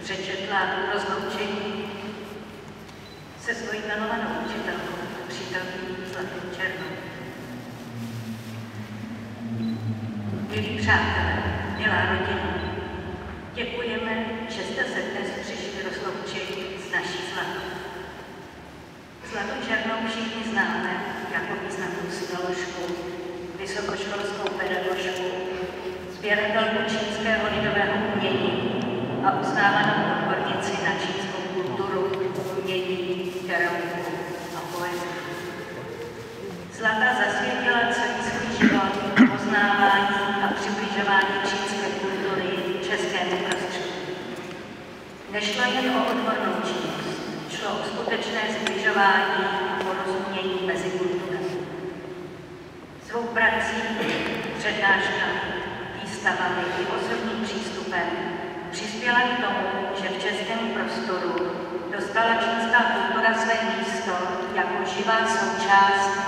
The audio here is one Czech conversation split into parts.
přečetla rozloučení se svojí milovanou učitelkou, přítelkyní Zlatou Černou. Milí přátelé, milá rodina, děkujeme, že jste se dnes přišli rozloučit s naší Zlatou. Zlatou Černou všichni známe jako významnou sinoložku, vysokoškolskou pedagožku, sběratelku čínského lidového umění a uznávanou odbornici na čínskou kulturu, umění, keramiku a poezii. Zlata zasvětila celý svůj život poznávání a přibližování čínské kultury českému prostředí. Nešlo jen o odbornou činnost, šlo o skutečné zbližování a porozumění mezi kulturami. Svou prací, přednáškami, výstavami i osobním přístupem přispěla k tomu, že v českém prostoru dostala čínská kultura své místo jako živá součást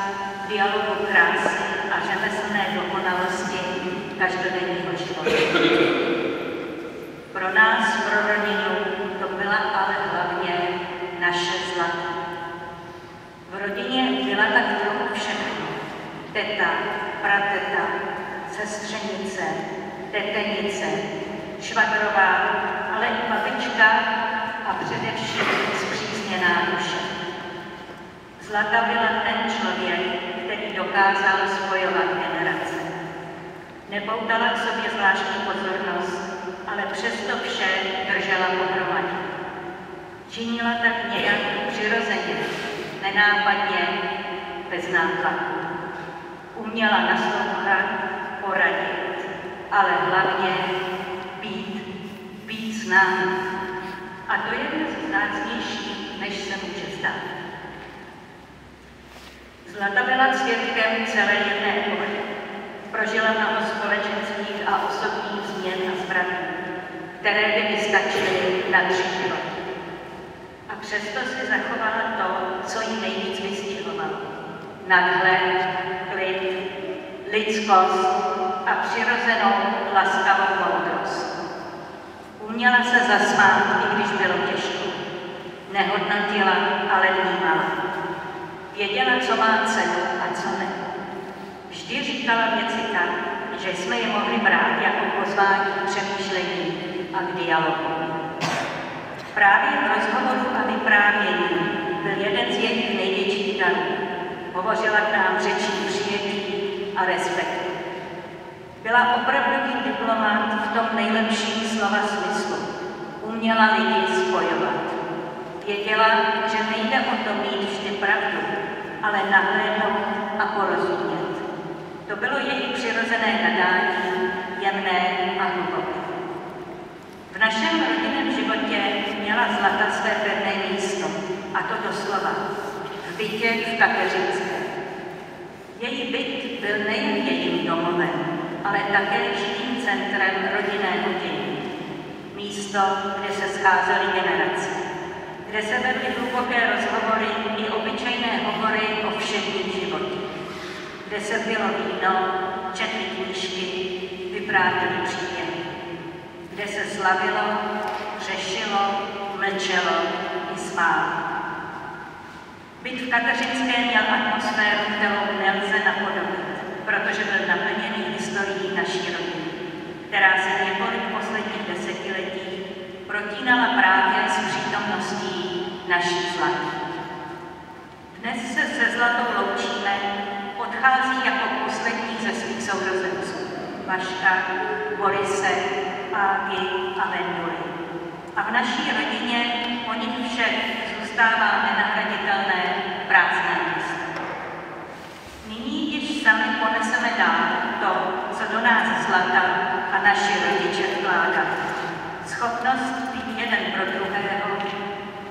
dialogu krásy a řemeslné dokonalosti každodenního života. Pro nás, pro rodinu, to byla ale hlavně naše Zlata. V rodině byla tak trochu všechno. Teta, prateta, sestřenice, tetenice, švagrová, ale i babička a především spřízněná duše. Zlata byla ten člověk, který dokázal spojovat generace. Nepoutala k sobě zvláštní pozornost, ale přesto vše držela pohromadě. Činila tak nějak přirozeně, nenápadně, bez nátlaku. Uměla naslouchat, poradit, ale hlavně být s námi. A to je dnes vzácnější, než se může stát. Zlata byla svědkem celé jedné epochy. Prožila mnoho společenských a osobních změn a zbraní, které by vystačily na 3 životy. A přesto si zachovala to, co jí nejvíc vystihovalo. Nadhled, klid, lidskost a přirozenou laskavou moudrost. Uměla se zasmát, i když bylo těžko. Nehodnotila, ale vnímala. Věděla, co má cenu a co ne. Vždy říkala věci tak, že jsme je mohli brát jako pozvání k přemýšlení a k dialogu. Právě v rozhovoru a vyprávění byl jeden z jejich největších darů. Hovořila k nám řečí přijetí a respektu. Byla opravdový diplomat v tom nejlepším slova smyslu. Uměla lidi spojovat. Věděla, že nejde o to mít vždy pravdu, ale nahlédnout a porozumět. To bylo její přirozené nadání, jemné a hluboké. V našem rodinném životě měla Zlata své pevné místo, a to doslova, v bytě v Kateřinské. Její byt byl nejen jejím domovem, ale také živým centrem rodinného dění. Místo, kde se scházely generace, kde se vedly hluboké rozhovory i obyčejné hovory o všedním životě, kde se pilo víno, četly knížky, vyprávěly příběhy, kde se slavilo, řešilo, mlčelo i smálo. Byt v Kateřinské měl atmosféru, kterou nelze napodobit, protože byl naplněný historií naší rodiny, která se několik posledních desetiletí protínala právě s přítomností naší Zlaty. Dnes se se Zlatou loučíme, odchází jako poslední ze svých sourozenců, Vaška, Borise, Ágy a Vendury. A v naší rodině o nich všech zůstává nenahraditelné prázdné místo. Nyní již sami poneseme dál to, co do nás Zlata a naši rodiče vkládali. Schopnost být jeden pro druhého,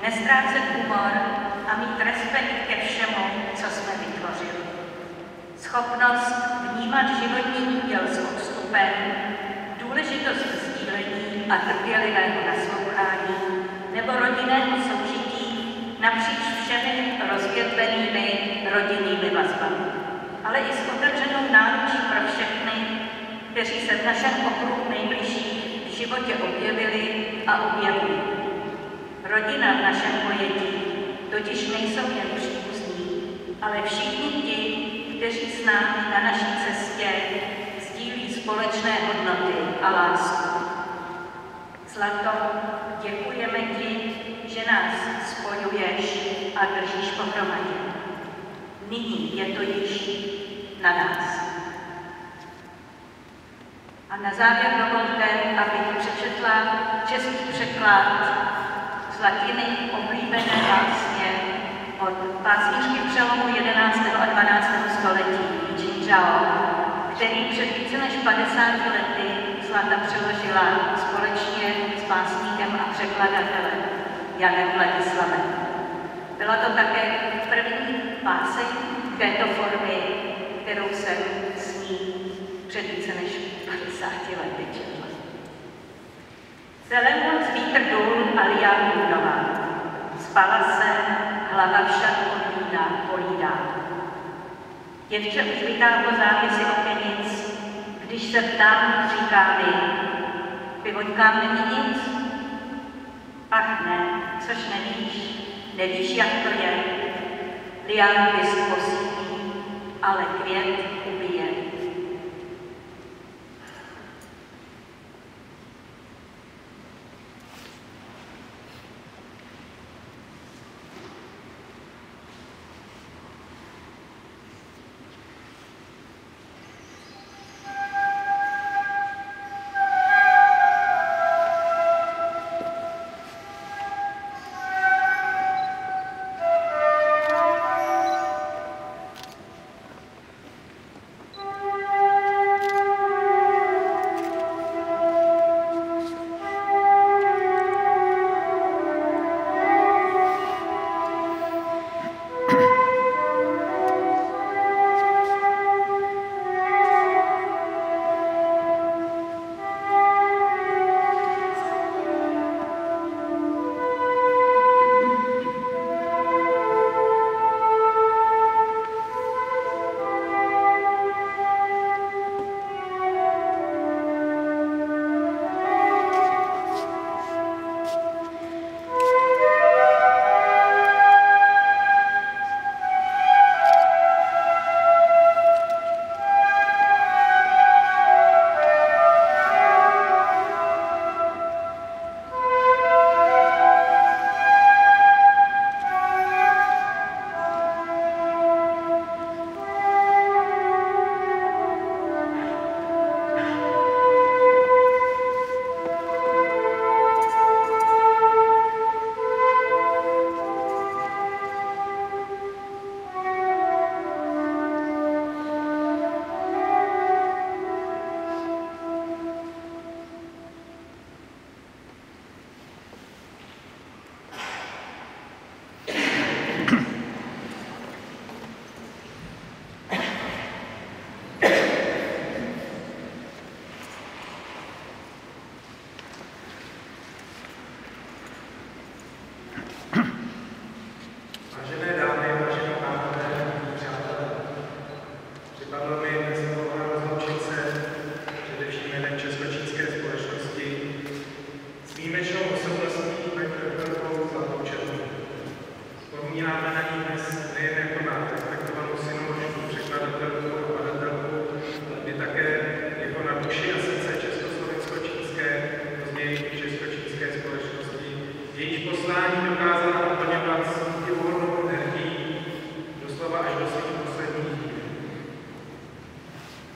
nestrácet humor a mít respekt ke všemu, co jsme vytvořili. Schopnost vnímat životní úděl s odstupem, důležitost sdílení a trpělivého naslouchání nebo rodinného soužití napříč všemi rozvětvenými rodinnými vazbami, ale i s otevřenou náručí pro všechny, kteří se v našem okruhu nejbližších v životě objevili a objevují. totiž nejsou jen příbuzní, ale všichni ti, kteří s námi na naší cestě sdílí společné hodnoty a lásku. Zlato, děkujeme ti, že nás spojuješ a držíš pohromadě. Nyní je to již na nás. A na závěr dovolte, abych přečetla český překlad z latiny oblíbené básně od básnířky přelomu 11. a 12. století Jing Zhao, který před více než 50 lety Zlata přeložila společně s básníkem a překladatelem Janem Vladislavem. Byla to také první báseň této formy, kterou jsem s ní před více než 50 lety četla. Celé moc vítr důl a lián budová. Spala jsem, hlava však povídá. Děvče už vytáhlo závěsy okenic, když se ptám, říká mi, pivoňkám není nic? Ach ne, což nevíš, jak to je. Lián list posílí, ale květ ubije.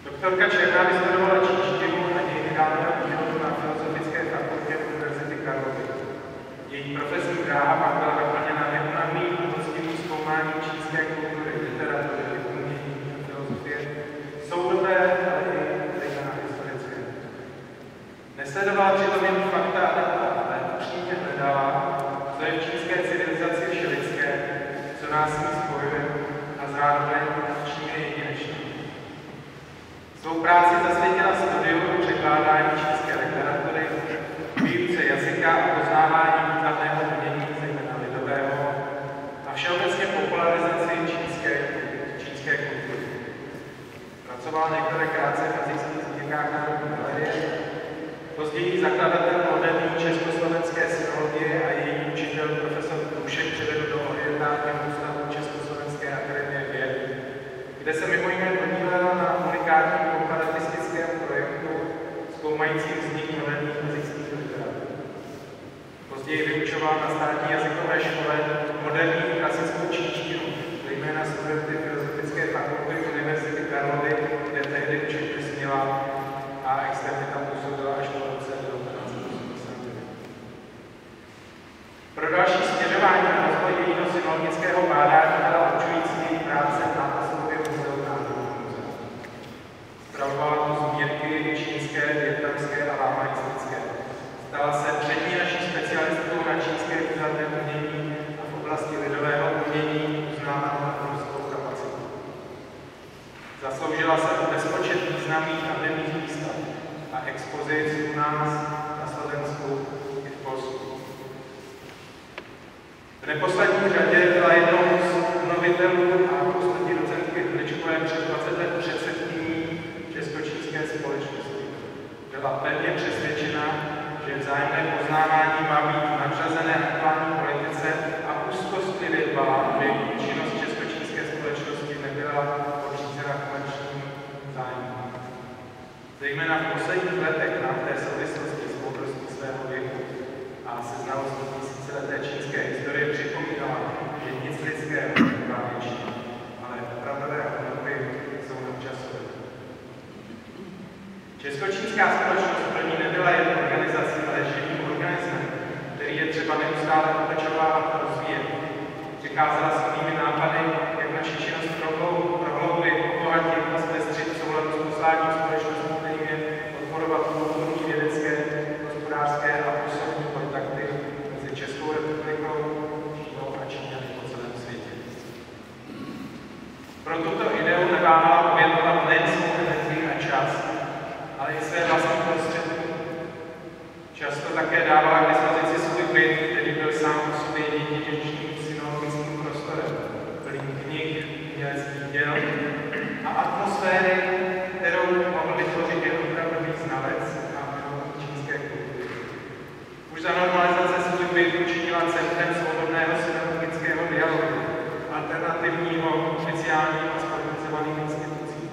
Doktorka Černá vystudovala češtinu a dějiny dávného východu na Filozofické fakultě Univerzity Karlovy. Její profesní dráha pak byla naplněna neúnavným a poctivým zkoumáním čínské kultury, literatury, umění a filozofie, soudobé, ale i zejména historické. Nesledovala přitom jen fakta a data, ale upřímně hledala, co je v čínské civilizaci všelidské, co nás s ní spojuje a zároveň v Číně jedinečné. Svou práci zasvětila studiu a překládání čínské literatury, výuce jazyka a poznávání výtvarného umění, zejména lidového, a všeobecně popularizaci čínské Později vyučoval na státní jazykové škole moderní klasickou čínštinu, zejména studenty Filozofické fakulty Univerzity Karlovy, kde tehdy učitelstnila a externě tam působila až do roce 1989. Pro další směřování na rozvoj jejího synologického bádání byla určující její práce na Oslově muzeu Národního muzea. Spravovala tu sbírky čínské, vietnamské a lámaistické. Stala se přední naší specialistkou na čínské výtvarné umění a v oblasti lidového umění uznávanou na evropskou kapacitu. Zasloužila se o bezpočet významných a vlivných výstav a expozic u nás, na Slovensku i v Polsku. V neposlední řadě byla jednou z obnovitelů a poslední docentky Hličkové přes 20 let předsedkyní Českočínské společnosti. Byla pevně přesvědčena, že vzájemné poznávání má být nadřazené aktuální politice a úzkostlivě dbala, aby činnost Českočínské společnosti nebyla podřízena komerčním zájmům. Zejména v posledních letech nám v té souvislosti s moudrostí svého věku a se znalostí tisícileté čínské historie připomínala, že nic lidského nebývá věčné, ale opravdové hodnoty jsou nadčasové. Českočínská společnost pro ní nebyla jen organizací, ale živým organismem, který je třeba neustále opečovávat a rozvíjet. Přicházela s novými nápady, jak naši činnost prohloubit, obohatit a zpestřit v souladu s posláním společnosti, kterým je podporovat kulturní, vědecké, hospodářské a osobní kontakty mezi Českou republikou, Čínou a Číňany po celém světě. Pro tuto ideu neváhala obětovat nejen svou energii a čas, ale i své vlastní prostředky. Často také dávala k dispozici svůj byt, který byl sám o sobě jedinečným synologickým prostorem, plný knih, uměleckých děl a atmosféry, kterou mohl vytvořit jen opravdový znalec a milovník čínské kultury. Už za normalizace svůj byt učinila centrem svobodného synologického dialogu, alternativního, oficiálního a sportovizovaných institucí.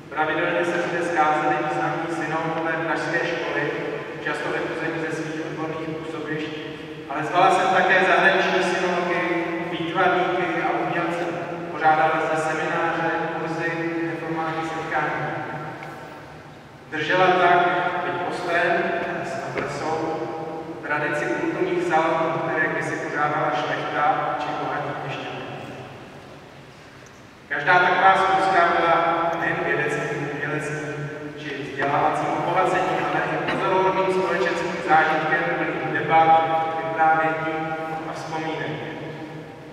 Pravidelně se zde scházeli významní synologové pražské školy, často vypuzení ze svých odborných působišť, ale zvala jsem také zahraniční synology, výtvarníky a umělce. Pořádala zde semináře, kurzy, neformální setkání. Držela tak, byť postem, s adresou, tradici kulturních salonů, které kdysi pořádala šlechta či bohatí měšťané. Každá taková schůzka byla nejen vědeckým, uměleckým či vzdělávacím obohacením, ale i pozoruhodným společenským zážitkem plným debat, vyprávění a vzpomínek.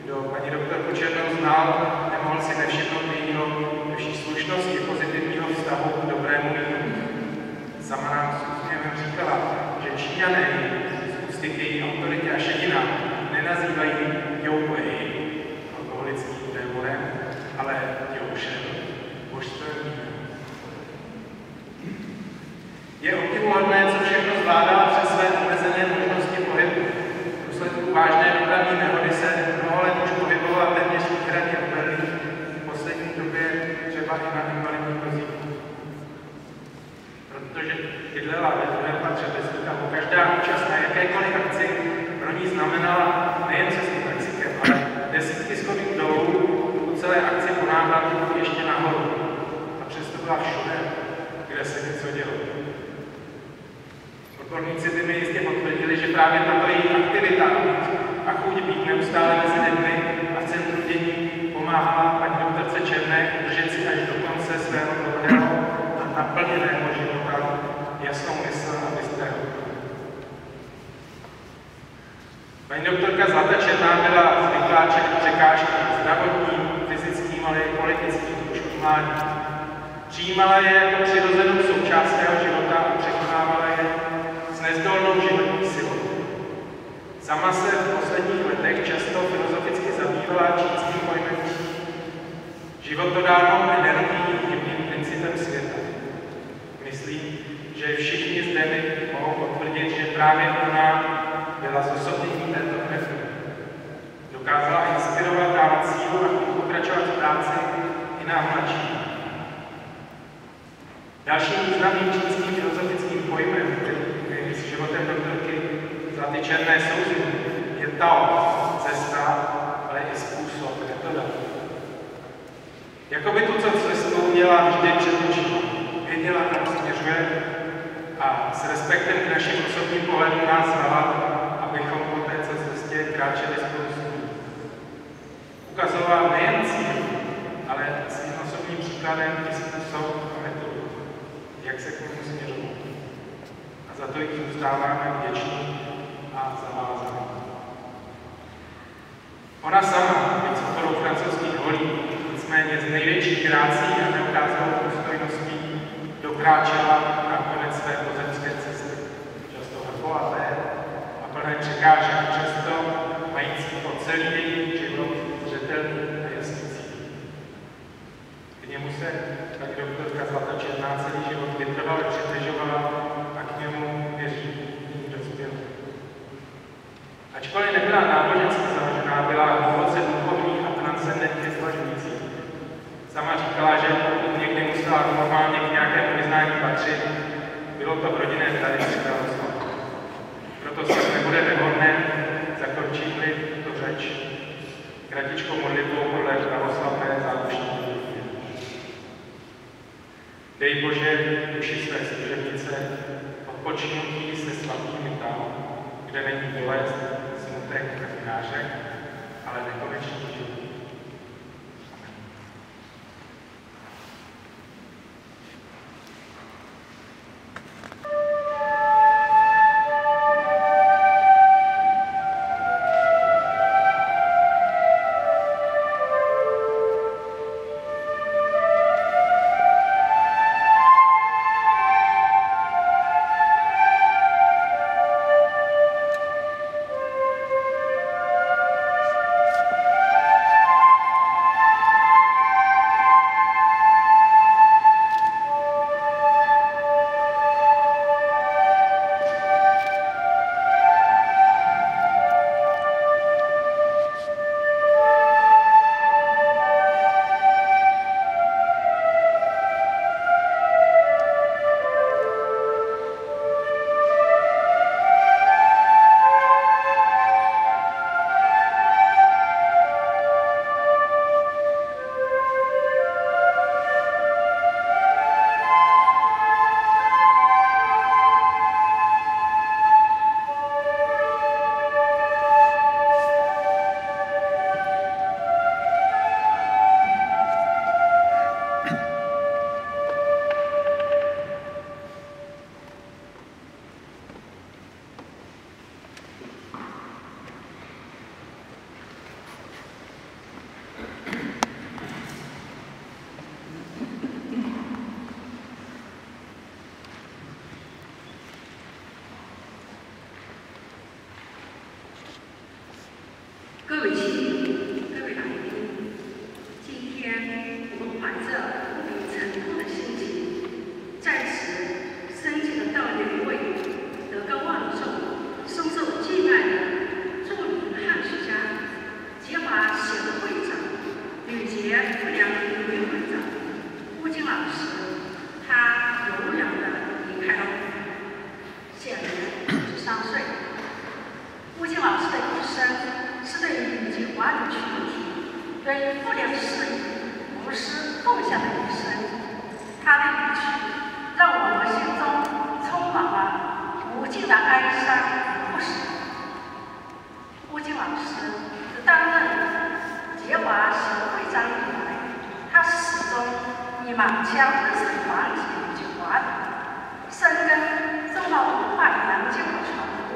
Kdo paní doktorku Černou znal, nemohl si nevšimnout jejího ve vší slušnosti pozitivního vztahu k dobrému vínu. Sama nám s úsměvem říkala, že Číňané z úcty k její autoritě a šedinám nenazývají Jouwei, alkoholickým démonem, ale Joušem, božstvem vína. Je obdivuhodné, co všechno zvládala přes své omezené možnosti pohybu. V důsledku vážné dopravní nehody se mnoho let už pohybovala téměř výhradně v Berlíně, v poslední době třeba i na invalidní vozíku. Protože bydlela ve druhém patře bez výtahu, každá účast na jakékoliv akci pro ní znamenala nejen cestu taxikem, ale desítky schodů dolů, po celé akci po návratu ještě nahoru. A přesto byla všude, kde se něco dělo. Odborníci by mi jistě potvrdili, že právě tato její aktivita a chuť být neustále mezi lidmi a v centru dění pomáhala paní doktorce Černé udržet si až do konce svého dlouhého a naplněného života jasnou mysl a bystrého. Paní doktorka Zlata Černá byla zvyklá čelit překážkám zdravotním, fyzickým, ale i politickým už od mládí. Přijímala je jako přirozenou součást svého života a překonávala je s nezdolnou životní silou. Sama se v posledních letech často filozoficky zabývala čínským pojmem čí, životodárnou energií hybným principem světa. Myslím, že všichni zde mi mohou potvrdit, že právě ona byla zosobnění této energie. Dokázala inspirovat, dávat sílu a pokračovat v práci i nám mladším. Dalším významným čínským filozofickým pojmem, který s životem doktorky za ty černé souzny je dal, cesta, ale i způsob, metoda. Jako by tu cestu měla vždy před očima, věděla, kam směřuje a s respektem k našim osobním pohledům nás zvala, abychom po té cestě kráčeli spolu s ní. Ukazovala nejen cíl, ale svým osobním příkladem i způsob a metodu, jak se k němu směřovat. A za to jí zůstáváme vděční a zavázaní. Ona sama, byť s oporou francouzských holí, nicméně z největší grácí a neukázalou důstojností dokráčela na konec své pozemské cesty. Často hrbovaté a plné překážek, přesto mající po celý její život zřetelný a jasný cíl. K němu se paní doktorka Zlata Černá celý život vytrvale přibližovala a k němu věří nyní dospěl. Ačkoliv nebyla nábožensky založená, byla hluboce duchovní a transcendentně zvažující. Sama říkala, že pokud někdy musela normálně k nějakému vyznání patřit, bylo to v rodinné tradici pravoslavu. Proto snad nebude nevhodné zakončit-li tu řeč kratičkou modlitbou podle pravoslavné zádušní liturgie. Dej Bože duši své služebnice odpočinutí se svatými tam, kde není bolest, smutek a nářek, ale nekonečný život.各位亲友，各位来宾，今天我们怀着无比沉痛的心情，在此深情的悼念一位德高望重、深受敬爱的著名汉学家、节华协会会长、吕杰不良荣誉会长邬金老师，他永远的离开了我们，现年93岁。邬金老师的一生是对于以及华人群体对不良事业无私奉献的一生，他的离去让我们心中充满了无尽的哀伤与不舍。邬金老师自担任节华协会会长以来，他始终以满腔热忱团结以及华人，深耕中华文化研究和传播，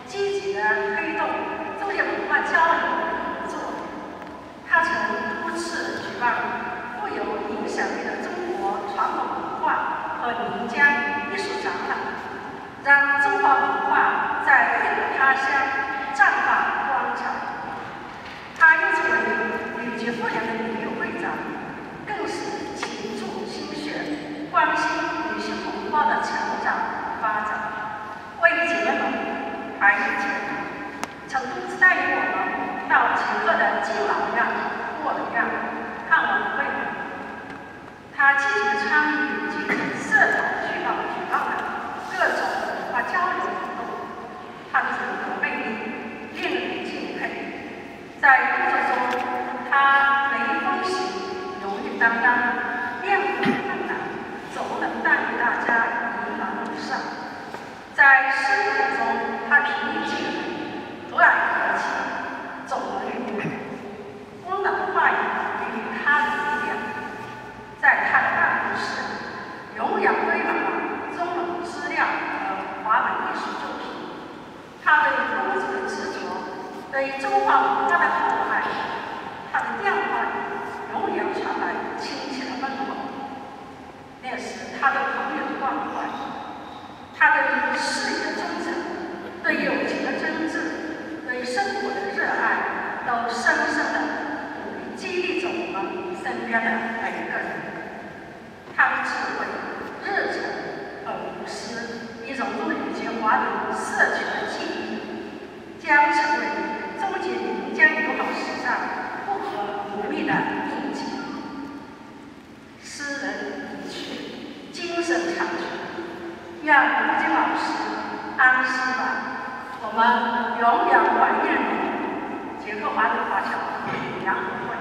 积极地推动中越文化交流和合作。他曾多次举办富有影响力的中国传统文化和民间艺术展览，让中华文化在异国他乡绽放光彩。他又成为吕杰妇联的名誉会长，更是倾注心血，关心女性同胞的成长与发展，为节能而节能。曾多次带领我们到捷克的敬老院、孤儿院看望慰问。他积极参与及社团举办的各种文化交流活动。他的人格魅力令人敬佩。在工作中，他每一封信勇于担当，面对困难总能带领大家迎难而上。在生活中，他平易近人，和蔼可亲，总能与人温暖的话语给予他人力量。在他的办公室，永远堆满了中等质量和华美艺术作品。他对工作的执着，对中华文化的厚爱，他的电话里永远传来亲切的问候，那是他对朋友的关怀，他对事业的忠诚，对友情的真挚，对生活的热爱，都深深的鼓励激励着我们身边的每一个人。他的智慧、热忱和无私，已融入吕杰华人社区的记忆，将成为终结民间友好史上不可磨灭的印记。诗人已去，精神长存，愿吴京老师安息吧。我们永远怀念你。捷克华人华侨梁和会。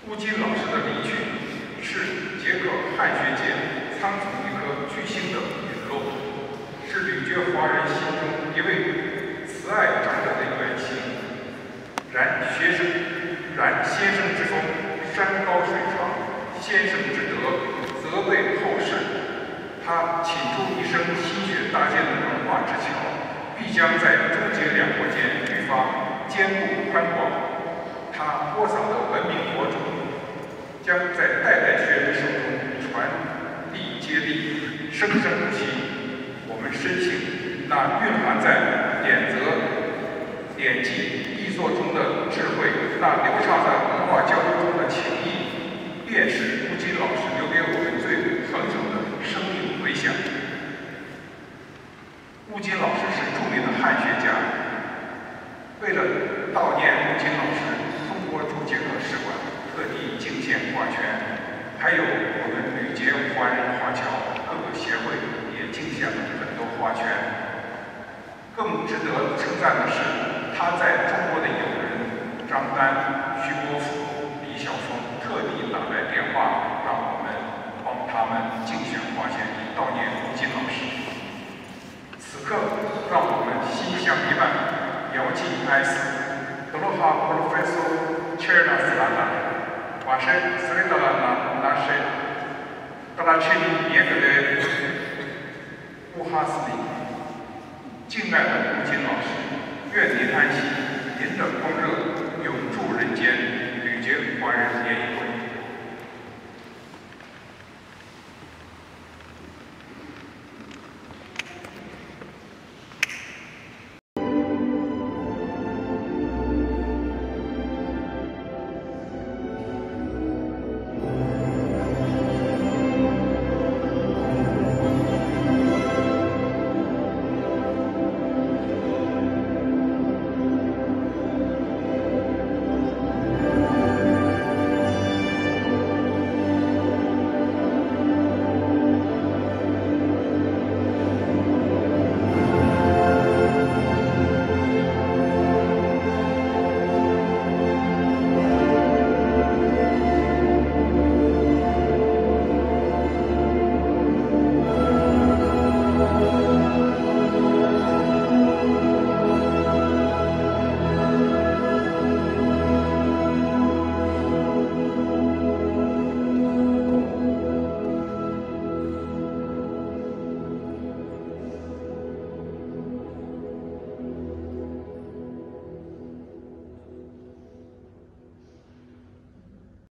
乌金老师的离去是捷克汉学界苍从一颗巨星的陨落，是屡绝华人心中一位慈爱长者的远行。然先生之风，山高水长；先生之德，责备后世。他倾注一生心血搭建的文化之桥，必将在中捷两国间愈发坚固宽广。他播撒的文明火种，将在代代学人手中传递接力，生生不息。我们深信，那蕴含在典则、典籍、译作中的智慧，那流畅在文化交流中的情谊，便是吴京老师留给我们最恒久的生命回响。吴京老师是著名的汉学家，为了悼念吴京老师，中国驻捷克使馆特地敬献花圈，还有我们旅捷华人华侨各个协会也敬献了很多花圈。更值得称赞的是，他在中国的友人张丹、徐国甫、李晓峰特地打来电话，让我们帮他们竞选花圈，以悼念吴京老师。此刻，让我们心相陪伴，遥寄哀思。德罗哈普罗菲索切尔纳斯拉纳，瓦什斯雷达拉纳纳什，达拉切尼耶格雷乌哈斯里。敬爱的吴京老师，愿您安息。